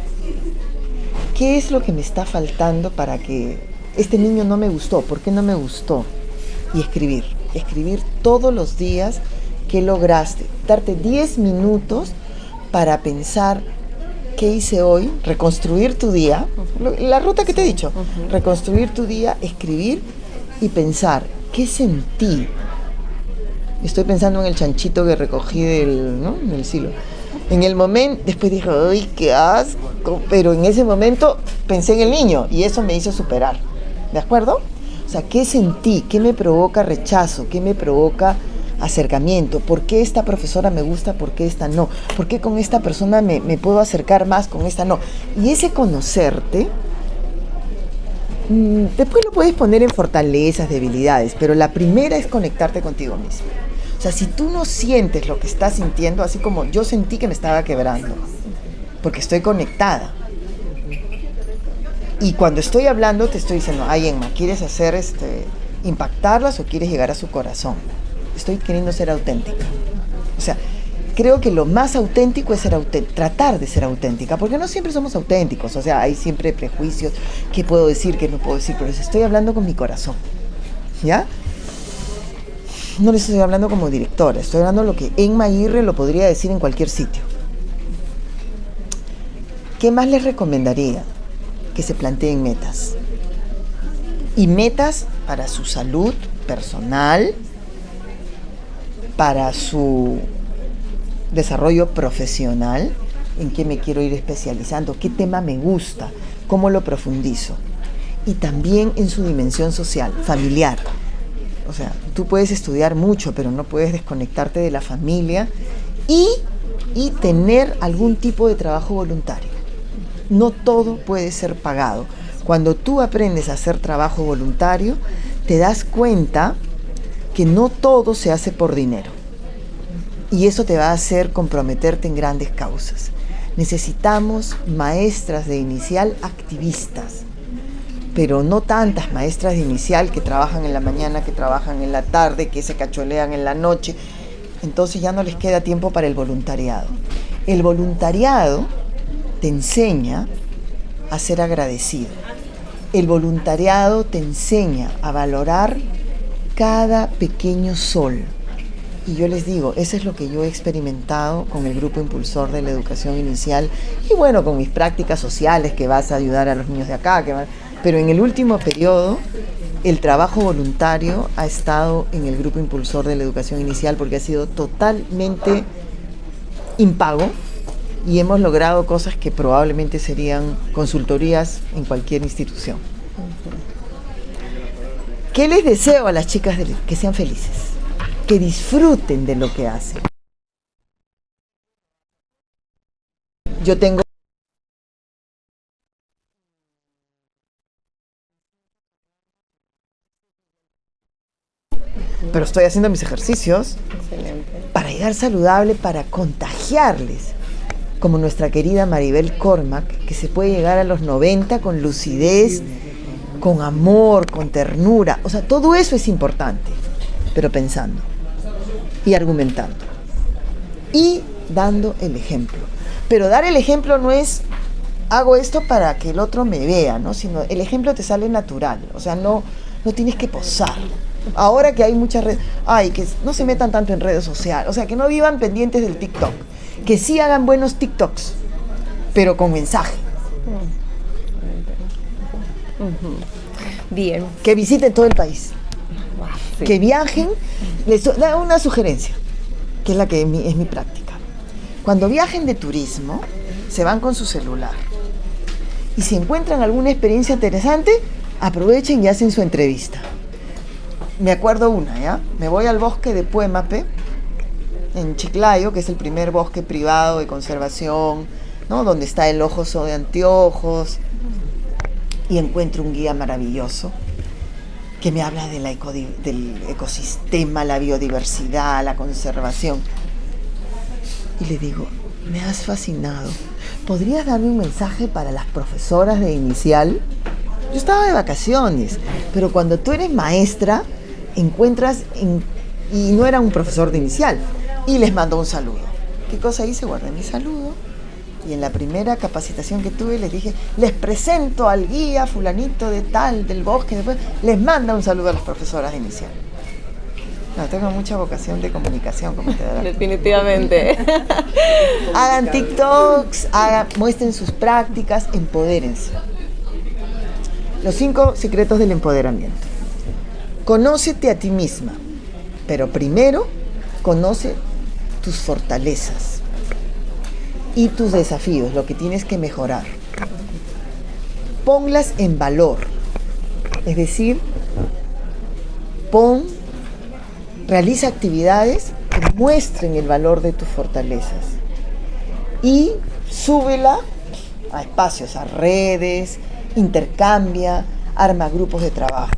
¿Qué es lo que me está faltando para que este niño no me gustó? ¿Por qué no me gustó? Y escribir todos los días qué lograste. Darte 10 minutos para pensar qué hice hoy, reconstruir tu día, la ruta que te he dicho, reconstruir tu día, escribir y pensar qué sentí. Estoy pensando en el chanchito que recogí del silo. En el momento, después dije, ¡ay, qué asco! Pero en ese momento pensé en el niño y eso me hizo superar. ¿De acuerdo? O sea, ¿qué sentí? ¿Qué me provoca rechazo? ¿Qué me provoca acercamiento? ¿Por qué esta profesora me gusta? ¿Por qué esta no? ¿Por qué con esta persona me puedo acercar más, con esta no? Y ese conocerte, después lo puedes poner en fortalezas, debilidades, pero la primera es conectarte contigo mismo. O sea, si tú no sientes lo que estás sintiendo, así como yo sentí que me estaba quebrando, porque estoy conectada. Y cuando estoy hablando te estoy diciendo, ay, Emma, ¿quieres hacer impactarlas o quieres llegar a su corazón? Estoy queriendo ser auténtica. O sea, creo que lo más auténtico es tratar de ser auténtica, porque no siempre somos auténticos. O sea, hay siempre prejuicios, qué puedo decir, qué no puedo decir, pero les estoy hablando con mi corazón. ¿Ya? No les estoy hablando como directora, estoy hablando lo que Emma Aguirre lo podría decir en cualquier sitio. ¿Qué más les recomendaría? Que se planteen metas. Y metas para su salud personal, para su desarrollo profesional, en qué me quiero ir especializando, qué tema me gusta, cómo lo profundizo. Y también en su dimensión social, familiar. O sea, tú puedes estudiar mucho, pero no puedes desconectarte de la familia y tener algún tipo de trabajo voluntario. No todo puede ser pagado. Cuando tú aprendes a hacer trabajo voluntario, te das cuenta que no todo se hace por dinero. Y eso te va a hacer comprometerte en grandes causas. Necesitamos maestras de inicial activistas, pero no tantas maestras de inicial que trabajan en la mañana, que trabajan en la tarde, que se cacholean en la noche. Entonces ya no les queda tiempo para el voluntariado. El voluntariado te enseña a ser agradecido. El voluntariado te enseña a valorar cada pequeño sol. Y yo les digo, eso es lo que yo he experimentado con el Grupo Impulsor de la Educación Inicial y bueno, con mis prácticas sociales que vas a ayudar a los niños de acá, pero en el último periodo el trabajo voluntario ha estado en el Grupo Impulsor de la Educación Inicial porque ha sido totalmente impago y hemos logrado cosas que probablemente serían consultorías en cualquier institución. ¿Qué les deseo a las chicas? Que sean felices, que disfruten de lo que hacen. Yo tengo pero estoy haciendo mis ejercicios. Excelente. Para llegar saludable, para contagiarles, como nuestra querida Maribel Cormack, que se puede llegar a los 90 con lucidez, con amor, con ternura. O sea, todo eso es importante, pero pensando y argumentando y dando el ejemplo. Pero dar el ejemplo no es hago esto para que el otro me vea, ¿no? Sino el ejemplo te sale natural, o sea, no tienes que posar. Ahora que hay muchas redes, que no se metan tanto en redes sociales, o sea, que no vivan pendientes del TikTok, que sí hagan buenos TikToks, pero con mensaje. Bien. Que visiten todo el país, Sí. que viajen. Les da una sugerencia, que es la que es mi práctica. Cuando viajen de turismo, se van con su celular. Y si encuentran alguna experiencia interesante, aprovechen y hacen su entrevista. Me acuerdo una, ¿ya? Me voy al bosque de Puémape, en Chiclayo, que es el primer bosque privado de conservación, ¿no? Donde está el oso de anteojos, y encuentro un guía maravilloso que me habla de del ecosistema, la biodiversidad, la conservación. Y le digo, me has fascinado. ¿Podrías darme un mensaje para las profesoras de inicial? Yo estaba de vacaciones, pero cuando tú eres maestra, y no era un profesor de inicial, y les mando un saludo. ¿Qué cosa hice? Guardé mi saludo, y en la primera capacitación que tuve les dije, les presento al guía fulanito de tal, del bosque, después les manda un saludo a las profesoras de inicial. No, tengo mucha vocación de comunicación, como te darás. Definitivamente. Hagan TikToks, muestren sus prácticas, empodérense. Los 5 secretos del empoderamiento. Conócete a ti misma, pero primero conoce tus fortalezas y tus desafíos, lo que tienes que mejorar. Ponlas en valor, es decir, realiza actividades que muestren el valor de tus fortalezas y súbela a espacios, a redes, intercambia, arma grupos de trabajo.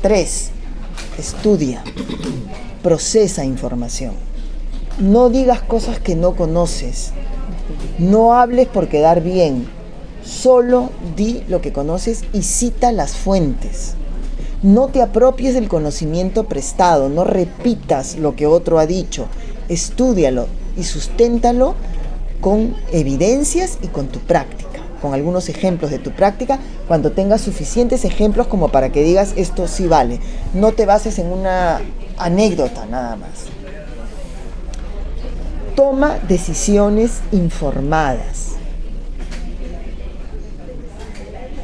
3. Estudia, procesa información. No digas cosas que no conoces. No hables por quedar bien. Solo di lo que conoces y cita las fuentes. No te apropies del conocimiento prestado, no repitas lo que otro ha dicho. Estúdialo y susténtalo con evidencias y con tu práctica, con algunos ejemplos de tu práctica, cuando tengas suficientes ejemplos como para que digas esto sí vale. No te bases en una anécdota nada más. Toma decisiones informadas.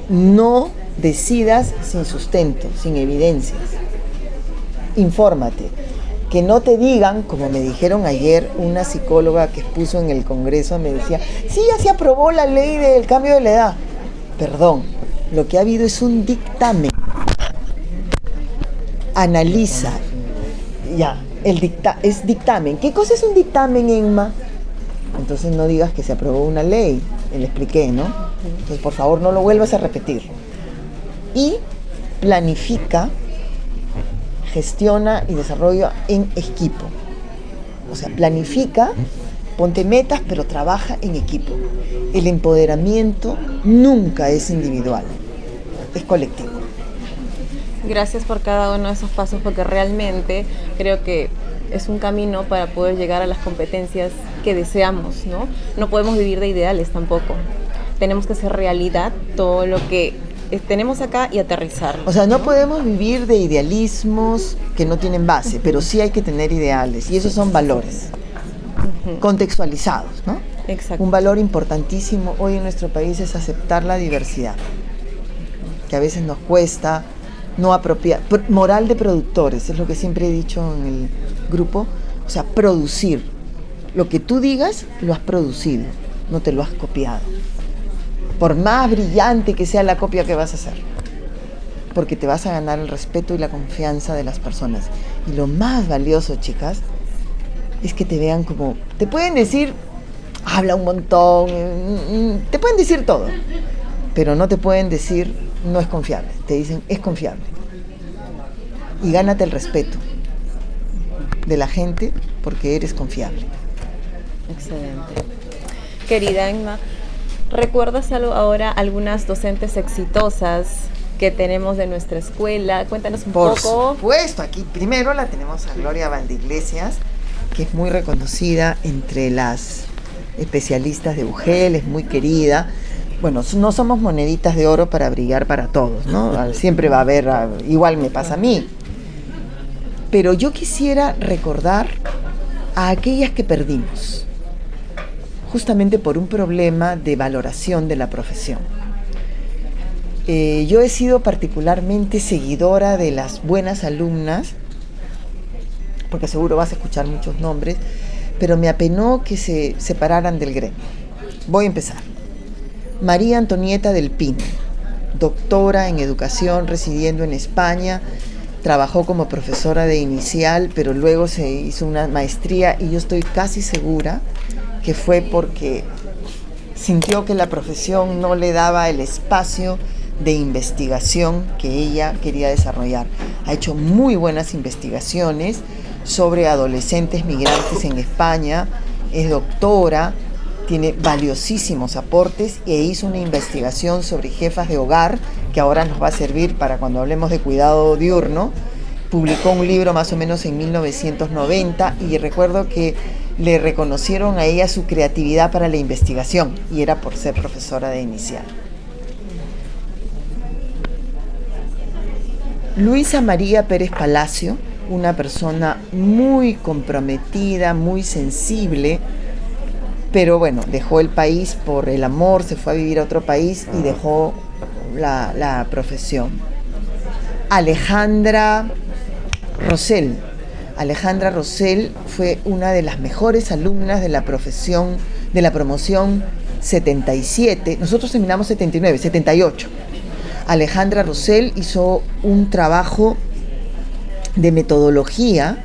No decidas sin sustento, sin evidencias. Infórmate. Que no te digan, como me dijeron ayer una psicóloga que expuso en el Congreso, me decía, sí, ya se aprobó la ley del cambio de la edad. Perdón, lo que ha habido es un dictamen. Analiza. Ya, es dictamen. ¿Qué cosa es un dictamen, Emma? Entonces no digas que se aprobó una ley. Le expliqué, ¿no? Entonces, por favor, no lo vuelvas a repetir. Y planifica, gestiona y desarrolla en equipo. O sea, planifica, ponte metas, pero trabaja en equipo. El empoderamiento nunca es individual, es colectivo. Gracias por cada uno de esos pasos, porque realmente creo que es un camino para poder llegar a las competencias que deseamos, ¿no? No podemos vivir de ideales tampoco. Tenemos que hacer realidad todo lo que tenemos acá y aterrizarlo. O sea, no podemos vivir de idealismos que no tienen base, pero sí hay que tener ideales, y esos son valores contextualizados, ¿no? Exacto. Un valor importantísimo hoy en nuestro país es aceptar la diversidad, que a veces nos cuesta, no apropiar. Moral de productores, es lo que siempre he dicho en el grupo, o sea, producir. Lo que tú digas, lo has producido, no te lo has copiado. Por más brillante que sea la copia que vas a hacer, porque te vas a ganar el respeto y la confianza de las personas. Y lo más valioso, chicas, es que te vean como... Te pueden decir, habla un montón, te pueden decir todo, pero no te pueden decir, no es confiable. Te dicen, es confiable. Y gánate el respeto de la gente porque eres confiable. Excelente. Querida Emma, ¿recuerdas ahora algunas docentes exitosas que tenemos de nuestra escuela? Cuéntanos un poco. Por supuesto, aquí primero la tenemos a Gloria Valdeiglesias, que es muy reconocida entre las especialistas de UGEL, es muy querida. Bueno, no somos moneditas de oro para brillar para todos, ¿no? Siempre va a haber, igual me pasa a mí. Pero yo quisiera recordar a aquellas que perdimos, justamente por un problema de valoración de la profesión. Yo he sido particularmente seguidora de las buenas alumnas, porque seguro vas a escuchar muchos nombres, pero me apenó que se separaran del gremio. Voy a empezar. María Antonieta del Pino, doctora en educación, residiendo en España, trabajó como profesora de inicial, pero luego se hizo una maestría y yo estoy casi segura que fue porque sintió que la profesión no le daba el espacio de investigación que ella quería desarrollar. Ha hecho muy buenas investigaciones sobre adolescentes migrantes en España, es doctora, tiene valiosísimos aportes e hizo una investigación sobre jefas de hogar que ahora nos va a servir para cuando hablemos de cuidado diurno. Publicó un libro más o menos en 1990 y recuerdo que le reconocieron a ella su creatividad para la investigación y era por ser profesora de inicial. Luisa María Pérez Palacio, una persona muy comprometida, muy sensible, pero bueno, dejó el país por el amor, se fue a vivir a otro país y dejó la profesión. Alejandra Rosell. Alejandra Rosell fue una de las mejores alumnas de la profesión, de la promoción 77. Nosotros terminamos 79, 78. Alejandra Rosell hizo un trabajo de metodología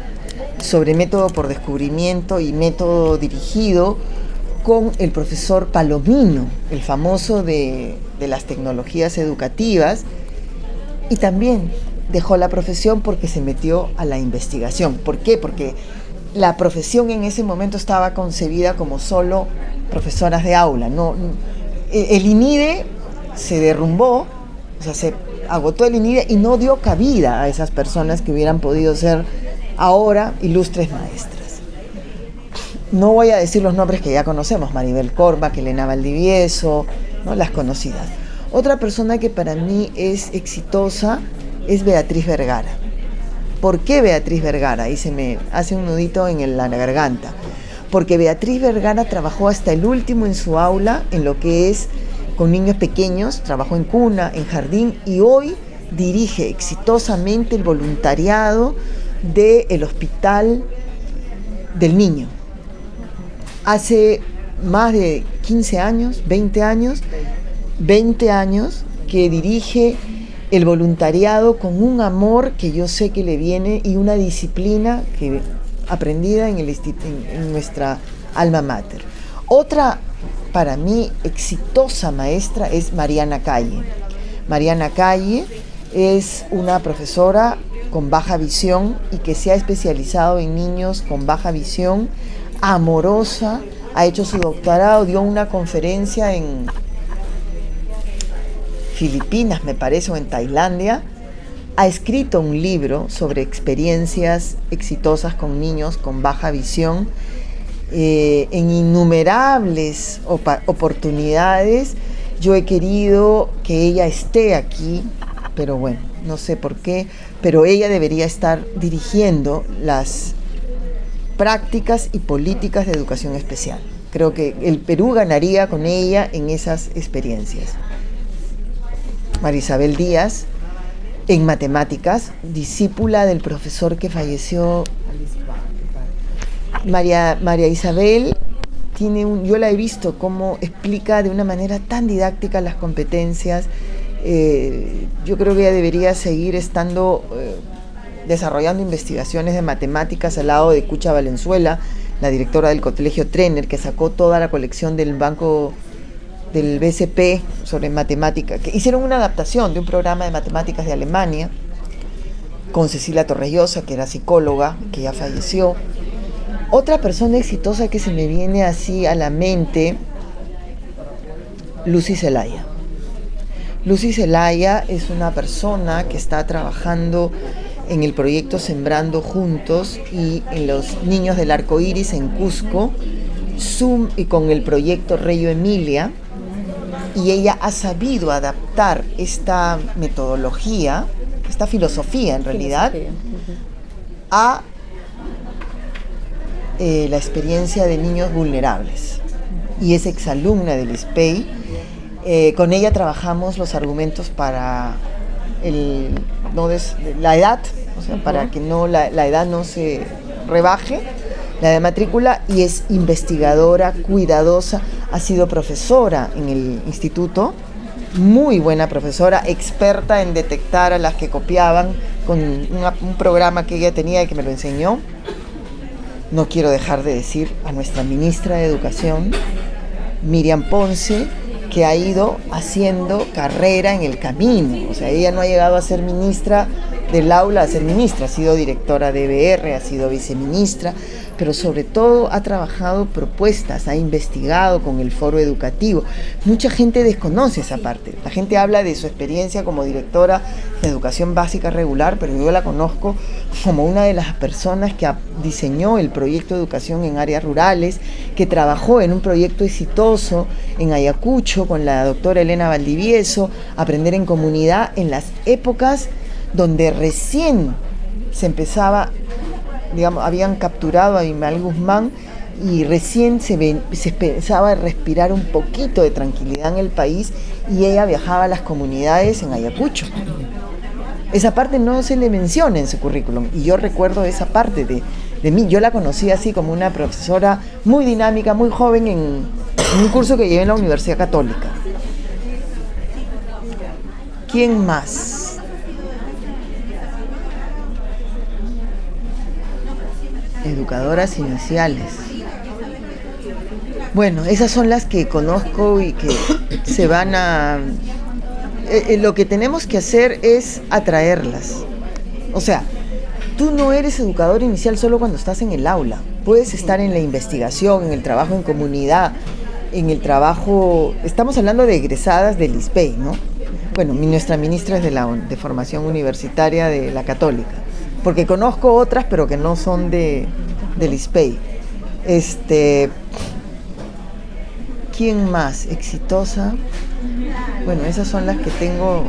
sobre método por descubrimiento y método dirigido con el profesor Palomino, el famoso de las tecnologías educativas, y también dejó la profesión porque se metió a la investigación. ¿Por qué? Porque la profesión en ese momento estaba concebida como solo profesoras de aula. El INIDE se derrumbó, o sea, se agotó el INIDE y no dio cabida a esas personas que hubieran podido ser ahora ilustres maestras. No voy a decir los nombres que ya conocemos, Maribel Corbac, Elena Valdivieso, ¿no? Las conocidas. Otra persona que para mí es exitosa es Beatriz Vergara. ¿Por qué Beatriz Vergara? Ahí se me hace un nudito en la garganta. Porque Beatriz Vergara trabajó hasta el último en su aula, en lo que es con niños pequeños, trabajó en cuna, en jardín, y hoy dirige exitosamente el voluntariado del Hospital del Niño. Hace más de 15 años, 20 años que dirige el voluntariado con un amor que yo sé que le viene y una disciplina que aprendida en nuestra alma mater. Otra, para mí, exitosa maestra es Mariana Calle. Mariana Calle es una profesora con baja visión y que se ha especializado en niños con baja visión, amorosa, ha hecho su doctorado, dio una conferencia en Filipinas, me parece, o en Tailandia, ha escrito un libro sobre experiencias exitosas con niños con baja visión. En innumerables oportunidades yo he querido que ella esté aquí, pero bueno, no sé por qué, pero ella debería estar dirigiendo las prácticas y políticas de educación especial. Creo que el Perú ganaría con ella en esas experiencias. María Isabel Díaz, en matemáticas, discípula del profesor que falleció. María Isabel yo la he visto cómo explica de una manera tan didáctica las competencias. Yo creo que ella debería seguir desarrollando investigaciones de matemáticas al lado de Cucha Valenzuela, la directora del Colegio Trenner, que sacó toda la colección del banco del BCP sobre matemáticas, que hicieron una adaptación de un programa de matemáticas de Alemania con Cecilia Torreyosa, que era psicóloga, que ya falleció. Otra persona exitosa que se me viene así a la mente, Lucy Zelaya. Lucy Zelaya es una persona que está trabajando en el proyecto Sembrando Juntos y en los niños del Arco Iris en Cusco, Zoom y con el proyecto Reggio Emilia, y ella ha sabido adaptar esta metodología, esta filosofía en realidad, a la experiencia de niños vulnerables. Y es exalumna del ISPEI. Con ella trabajamos los argumentos para la edad, o sea, para que la edad no se rebaje, la de matrícula, y es investigadora, cuidadosa, ha sido profesora en el instituto, muy buena profesora, experta en detectar a las que copiaban con un programa que ella tenía y que me lo enseñó. No quiero dejar de decir a nuestra ministra de Educación, Miriam Ponce, que ha ido haciendo carrera en el camino. O sea, ella no ha llegado a ser ministra del aula, a ser ministra, ha sido directora de EBR, ha sido viceministra, pero sobre todo ha trabajado propuestas, ha investigado con el foro educativo. Mucha gente desconoce esa parte. La gente habla de su experiencia como directora de educación básica regular, pero yo la conozco como una de las personas que diseñó el proyecto de educación en áreas rurales, que trabajó en un proyecto exitoso en Ayacucho con la doctora Elena Valdivieso, Aprender en Comunidad, en las épocas donde recién se empezaba, digamos, habían capturado a Abimael Guzmán y recién se empezaba a respirar un poquito de tranquilidad en el país, y ella viajaba a las comunidades en Ayacucho. Esa parte no se le menciona en su currículum, y yo recuerdo esa parte de mí. Yo la conocí así como una profesora muy dinámica, muy joven, en un curso que llevé en la Universidad Católica. ¿Quién más? Educadoras iniciales. Bueno, esas son las que conozco y que se van a... lo que tenemos que hacer es atraerlas. O sea, tú no eres educador inicial solo cuando estás en el aula. Puedes estar en la investigación, en el trabajo en comunidad, en el trabajo... Estamos hablando de egresadas del ISPEI, ¿no? Bueno, nuestra ministra es de formación universitaria de la Católica, porque conozco otras, pero que no son del ISPEI. ¿Quién más? Exitosa. Bueno, esas son las que tengo.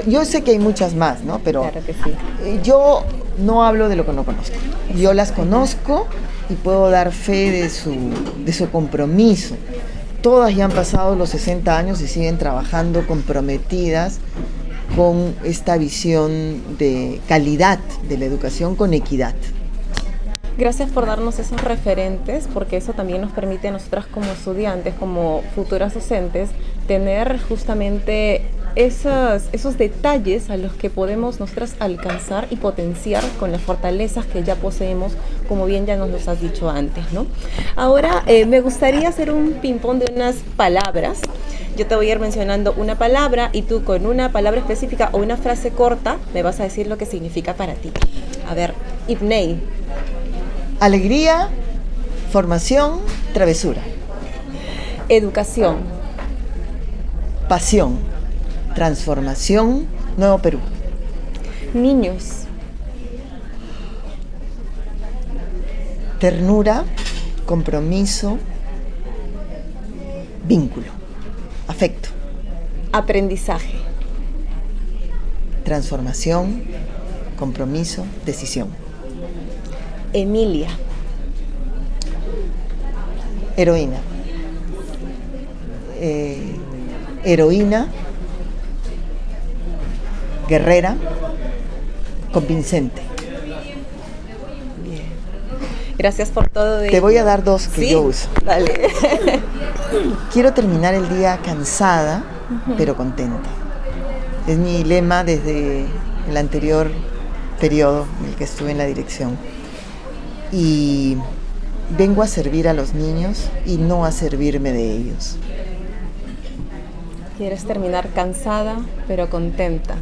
Yo sé que hay muchas más, ¿no? Pero claro que sí. Yo no hablo de lo que no conozco. Yo las conozco y puedo dar fe de su compromiso. Todas ya han pasado los 60 años y siguen trabajando comprometidas con esta visión de calidad de la educación con equidad. Gracias por darnos esos referentes, porque eso también nos permite a nosotras como estudiantes, como futuras docentes, tener justamente esos detalles a los que podemos nosotras alcanzar y potenciar con las fortalezas que ya poseemos, como bien ya nos los has dicho antes, ¿no? Ahora me gustaría hacer un ping-pong de unas palabras. Yo te voy a ir mencionando una palabra y tú con una palabra específica o una frase corta me vas a decir lo que significa para ti. A ver, Ibnei. Alegría, formación, travesura. Educación. Pasión, transformación, Nuevo Perú. Niños. Ternura, compromiso, vínculo, afecto. Aprendizaje. Transformación, compromiso, decisión. Emilia. Heroína. Heroína, guerrera, convincente. Bien. Gracias por todo. Te voy a dar dos que yo uso. Dale. Quiero terminar el día cansada, pero contenta. Es mi lema desde el anterior periodo en el que estuve en la dirección. Y vengo a servir a los niños y no a servirme de ellos. Quieres terminar cansada, pero contenta.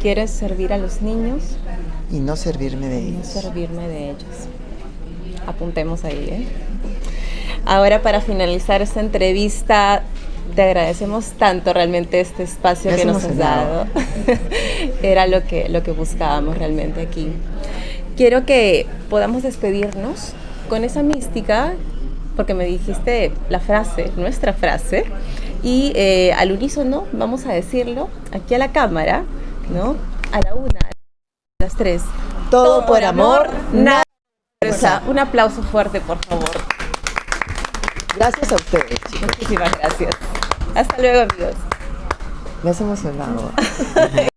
Quieres servir a los niños y no servirme de y no ellos. servirme de ellos. Apuntemos ahí, ¿eh? Ahora, para finalizar esta entrevista, te agradecemos tanto realmente este espacio que nos has dado. Era lo que buscábamos realmente aquí. Quiero que podamos despedirnos con esa mística porque me dijiste la frase, nuestra frase, y al unísono vamos a decirlo aquí a la cámara, ¿no? A la una, a las tres. Todo por amor, nada por fuerza. Un aplauso fuerte, por favor. Gracias a ustedes, chicos. Muchísimas gracias. Hasta luego, amigos. Me has emocionado.